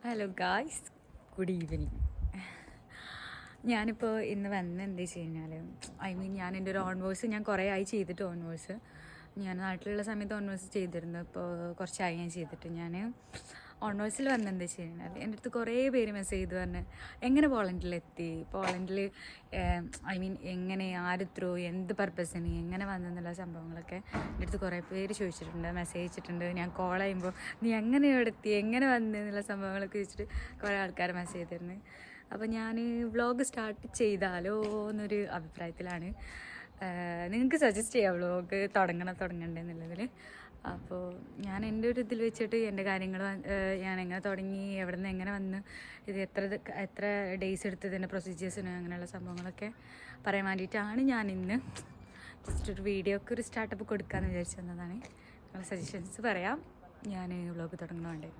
Hello guys, good evening. ഞാനിപ്പോൾ ഇന്ന് വന്നത് എന്താ വെച്ച് കഴിഞ്ഞാൽ ഞാൻ എൻ്റെ ഒരു ഓൺ വോയിസ് ഞാൻ കുറേ ആയി ചെയ്തിട്ട് ഓൺ വോയിസ് ഞാൻ നാട്ടിലുള്ള സമയത്ത് ഓൺ വോയിസ് ചെയ്തിരുന്നു. ഇപ്പോൾ കുറച്ചായി ഞാൻ ചെയ്തിട്ട് ഞാൻ ഓൺ വോയിസിൽ വന്നെന്താ വെച്ച് കഴിഞ്ഞാൽ എൻ്റെ അടുത്ത് കുറേ പേര് മെസ്സേജ് ചെയ്ത് പറഞ്ഞ് എങ്ങനെ പോളണ്ടിലെത്തി, പോളണ്ടിൽ എങ്ങനെ ആര് ത്രൂ എന്ത് പർപ്പസിന് എങ്ങനെ വന്നെന്നുള്ള സംഭവങ്ങളൊക്കെ എൻ്റെ അടുത്ത് കുറേ പേര് ചോദിച്ചിട്ടുണ്ട്, മെസ്സേജ് അയച്ചിട്ടുണ്ട്. ഞാൻ കോൾ ചെയ്യുമ്പോൾ നീ എങ്ങനെ എത്തി എങ്ങനെ വന്നെന്നുള്ള സംഭവങ്ങളൊക്കെ ചോദിച്ചിട്ട് കുറേ ആൾക്കാർ മെസ്സേജ് ചെയ്തിരുന്നു. അപ്പോൾ ഞാൻ വ്ളോഗ് സ്റ്റാർട്ട് ചെയ്താലോ എന്നൊരു അഭിപ്രായത്തിലാണ്. നിങ്ങൾക്ക് സജസ്റ്റ് ചെയ്യാം വ്ളോഗ് തുടങ്ങണ്ടെന്നുള്ളതിൽ. അപ്പോൾ ഞാൻ എൻ്റെ ഒരു ഇതിൽ വെച്ചിട്ട് എൻ്റെ കാര്യങ്ങൾ ഞാൻ എങ്ങനെ തുടങ്ങി, എവിടെ നിന്ന് എങ്ങനെ വന്ന്, ഇത് എത്ര ഡേയ്സ് എടുത്തതിൻ്റെ പ്രൊസീജിയേഴ്സിന് അങ്ങനെയുള്ള സംഭവങ്ങളൊക്കെ പറയാൻ വേണ്ടിയിട്ടാണ് ഞാൻ ഇന്ന് ജസ്റ്റ് ഒരു വീഡിയോക്ക് ഒരു സ്റ്റാർട്ടപ്പ് കൊടുക്കാമെന്ന് വിചാരിച്ചു വന്നതാണ്. നിങ്ങളുടെ സജഷൻസ് പറയാം. ഞാൻ വ്ളോഗ് തുടങ്ങണ വേണ്ടേ.